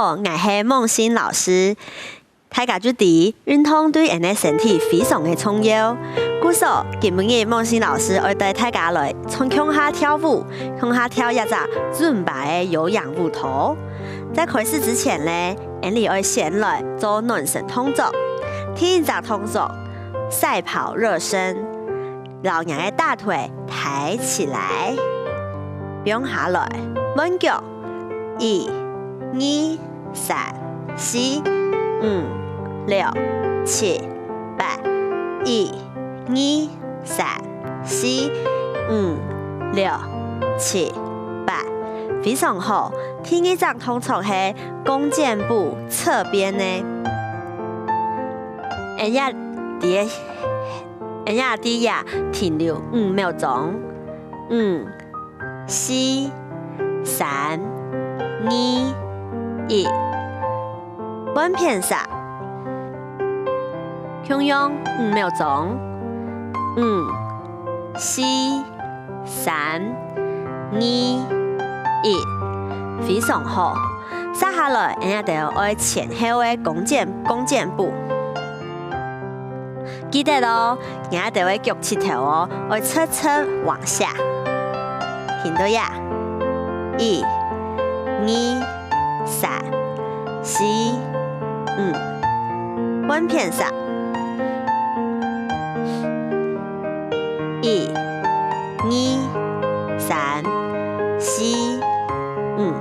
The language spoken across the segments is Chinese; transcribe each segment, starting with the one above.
好，我是梦欣老師。大家注意，運動對人的身體非常的重要。故所今日夢欣老師會帶大家來從鄉下跳舞，鄉下跳一隻尊巴的有氧舞蹈。在開始之前呢，我哋會先來做暖身動作。第一隻動作，賽跑熱身，老娘的大腿抬起來，變下來，彎腳，1、2、3、4、5、6、7、8、1、2、3、4、5、6、7、8，非常好。第二隻動作係弓箭步側邊呢，人家第一停留5秒鐘，5、4、3、2、1，彎片殺，同樣5秒鐘，5、4、3、2、1，非常好。接下來，人家就要前後的弓箭步。記得咯，人家就會腳趾頭哦，會側側往下，聽到呀？1、2、3、4、5，彎片殺。1、2、3、4、5，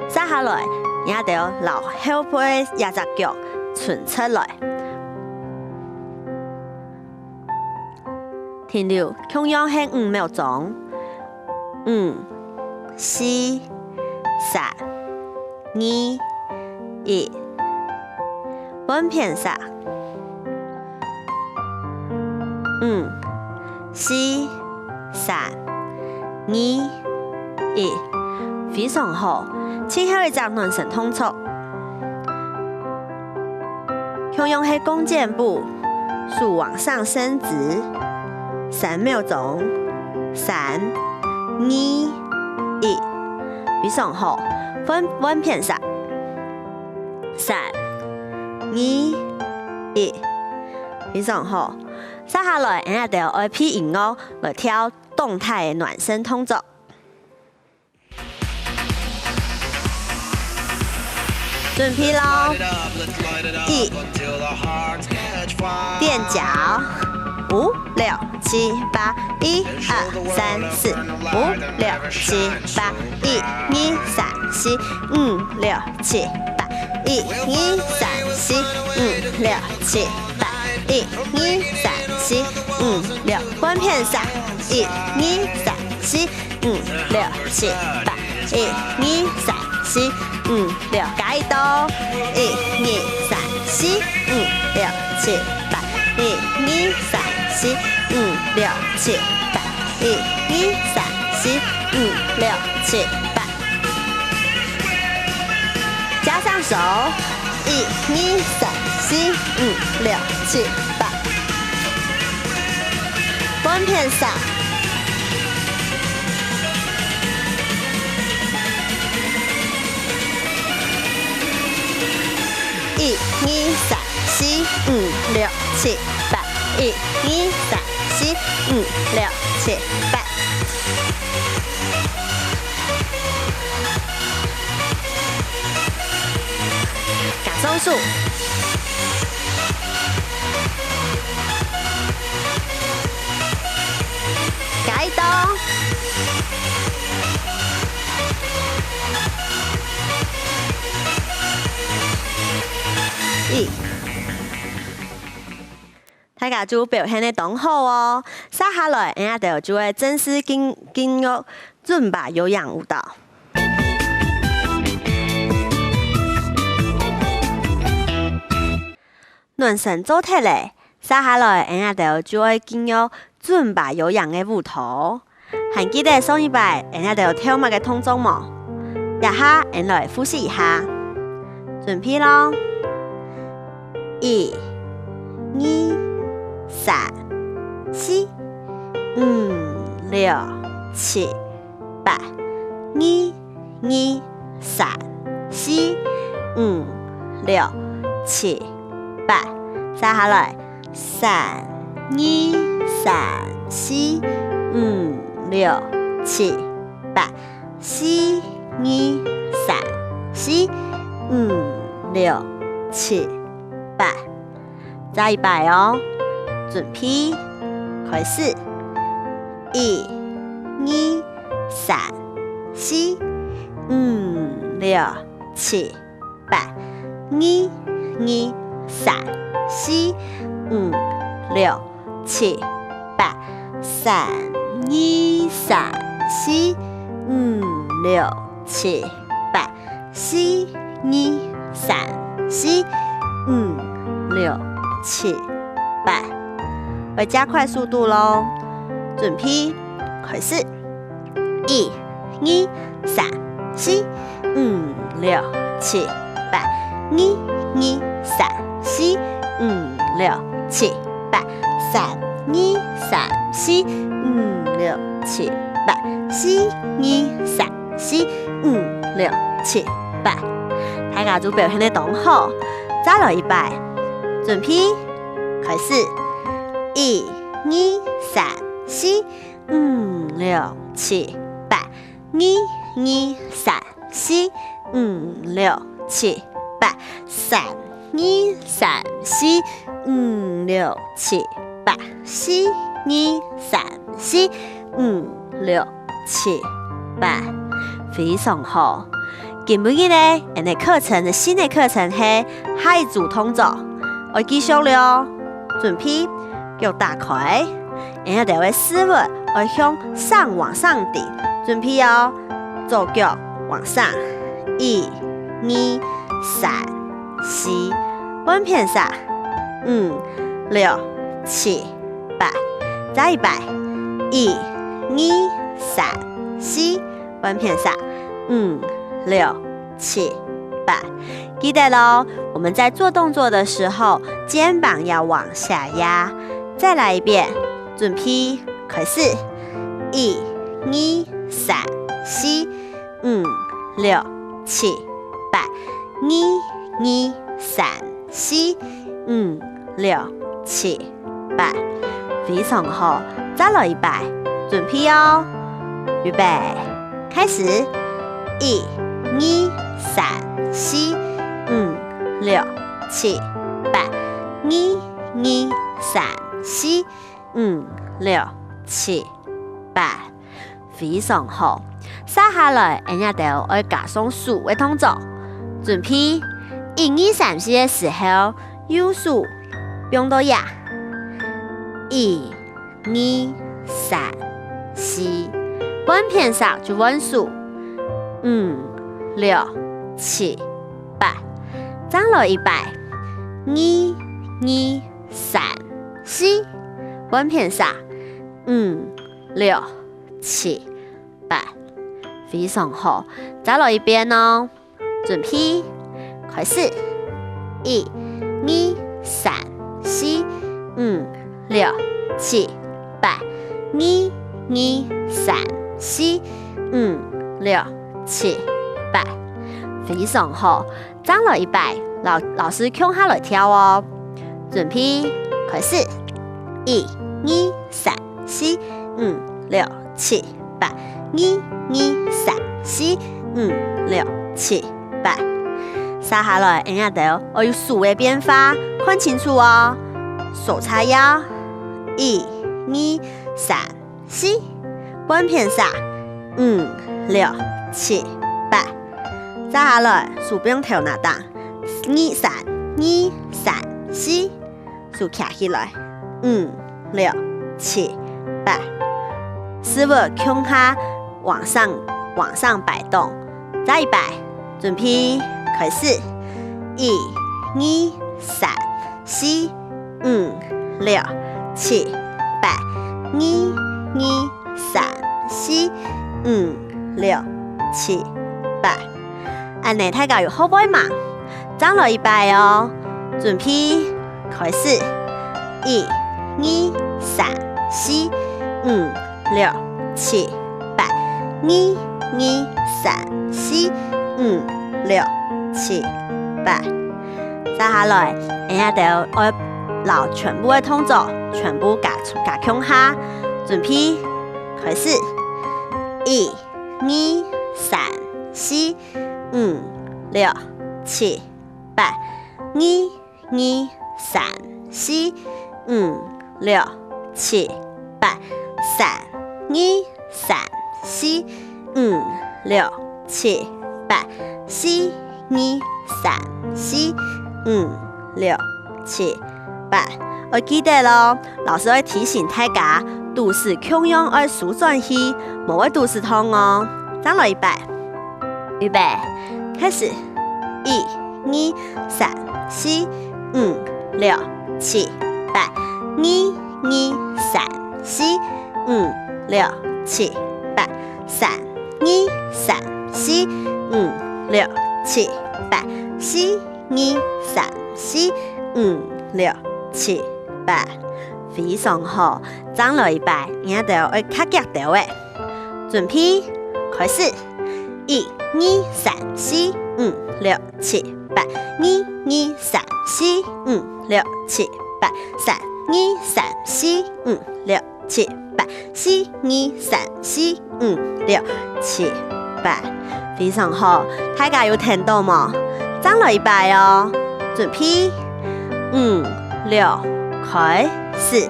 接下來，人家就要留後背一隻腳伸出來。停留，同樣係5秒鐘，5、4、3、2、1，彎片殺，5、4、3、2、1，非常好。最後一隻暖身動作，同樣係弓箭步，手往上伸直。3秒鐘，3、2、1，非常好。彎片殺，3、2、1，非常好。接下來，我哋就要配音樂來跳動態暖身動作。準備咯！1，墊腳，5、6、7、8，1、2、3、4、5、6、7、8，1、2、3、4、5、6、7、8，1、2、3、4、5、6、7、8，1、2、3、4、5、6，彎片殺，1、2、3、4、5、6、7、8，1、2、3、4、5、6，加一刀，1、2、3、4、5、6、7、8，1、2、3、4、5、6、7、8，1、2、3、4、5、6、7、8，加上手，1、2、3、4、5、6、7、8，彎片殺。1、2、3、4、5、6、7、8，1、2、3、4、5、6、7、8。加松數。加一刀。大家就表現得當好哦。接下來，人家就會正式進入尊巴有氧舞蹈。暖身做體嘞，接下來，人家就會進入尊巴有氧的舞蹈。還記得上一擺，人家就跳乜嘅動作冇？一下，人來複習一下。準備咯！1、2、3、4、5、6、7、8，1、2、3、四、五、六、七、八。再下来，三、二、三、四、五、六、七、八。四、二、三、四、五、六、七、八。再一摆哦，准备，开始。一、二、三、四、五、六、七、八。一、二、三、四、五、六、七、八。三、二、三、四、五、六、七、八。四、二、三、四、五、六、七、八。会加快速度咯，准备，开始。一、二、三、四、五、六、七、八。一、二、三、四、五、六、七、八。三、二、三、四、五、六、七、八。四、二、三、四、五、六、七、八。大家都表现得同好，再来一摆，准备，开始。一、二、三、四、五、六、七、八。一、二、三、四、五、六、七、八。三、二、三、四、五、六、七、八。四、二、三、四、五、六、七、八。非常好。今日呢，我们课程的新的课程是海组通作，我继续了，准备脚打开，然后就会思维会向上往上顶，准备哦，左脚往上，一、二、三、四，稳片上，五、六、七、八，再一摆，一、二、三、四，稳片上，五、六、七、八。记得咯，我们在做动作的时候，肩膀要往下压。再来一遍，准备，开始。一、二、三、四、五、六、七、八。一、二、三、四、五、六、七、八。非常好，再来一摆，准备哦，预备，开始。一、二、三、四、五、六、七、八。一、二、三、四、五、六、七、八。非常好。接下来，我们就要加上数的动作。准备，一、二、三、四的时候，右手用到呀。一、二、三、四，稳片上就稳数。五、六、七、八。再来一摆，一、二、三、四，稳片上。五、六、七、八。非常好。再来一遍哦，准备，开始。一、二、三、四、五、六、七、八。一、二、三、四、五、六、七、八。非常好。再来一摆，老师向下来跳哦。准备，开始。一、二、三、四、五、六、七、八。一、二、三、四、五、六、七、八。接下来，我们要有数的变化，看清楚哦。手叉腰，一、二、三、四，稳片上，五、六、七、八。接下来，数不用跳那档，二、三、四，数卡起来，五、六、七、八。思维向下往上摆动，再一摆，准备开始。一、二、三、四、五、六、七、八。一、二、三、四、五、六、七、八。安尼大家有好不嘛？再来一摆哦，准备开始。一、二、三、四、五、六、七、八。一、二、三、四、五、六、7、8。接下來，我哋就要留全部嘅動作，全部加強下。準備，開始。1、2、3、4、5、6、7、8。1、2、3、4、5、6、7、8。3、2、3、4、5、6、7、8。4、2、3、4、5、6、7、8。我記得咯，老師會提醒大家，肚子強樣要舒轉去，無會肚子痛哦。再來一擺，預備，開始。1、2、3、4、5、6、7、8。1、2、3、4、5、6、7、8。3、2、3、4、5、6、7、8。4、2、3、4、5、6、7、8。非常好，再來一擺，我哋要較腳頭嘅。準備，開始。1、2、3、4、5、6、7、8。1、2、3、4、5、6、7、8。3、2、3、4、5、6、7、8。4、2、3、4、5、6、7、8。非常好，大家有聽到嗎？再來一擺哦。準備，5、6，開始。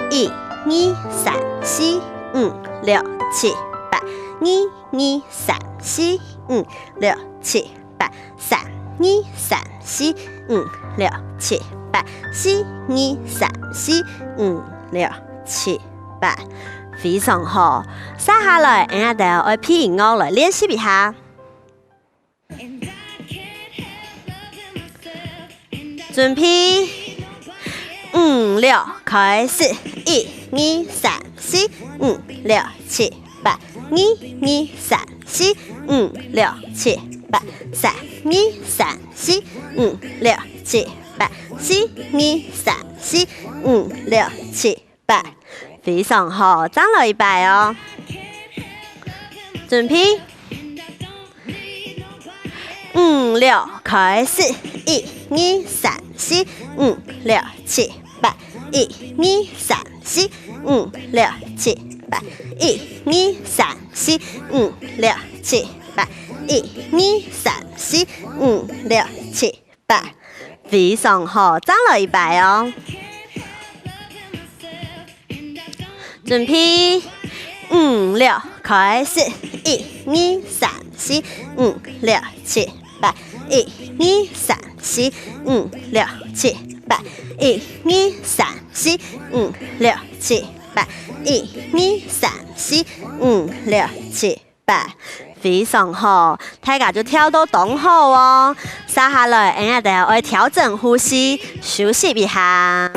1、2、3、4、5、6、7、8。1、2、3、4、5、6、7、8。3、2、3、4、5、6、7、8。4、2、3、4、5、6、7、8。非常好，接下來我哋要配音樂來練習一下。準備，5、6，開始。1、2、3、4、5、6、7、8。1、2、3、4、5、6、7、8。3、2、3、4、5、6、7、8。4、2、3、4、5、6、7、8。非常好，再來一擺哦。準備，5、6，開始。1、2、3、4、5、6、7、8。1、2、3、4、5、6、7、8。1、2、3、4、5、6、7、8。1、2、3、4、5、6、7、8。非常好，再來一擺哦。準備5、6，開始。1、2、3、4、5、6、7、8。1、2、3、4、5、6、7、8。1、2、3、4、5、6、7、8。1、2、3、4、5、6、7、8。非常好，大家就跳到動好哦。接下來我哋要調整呼吸，休息一下。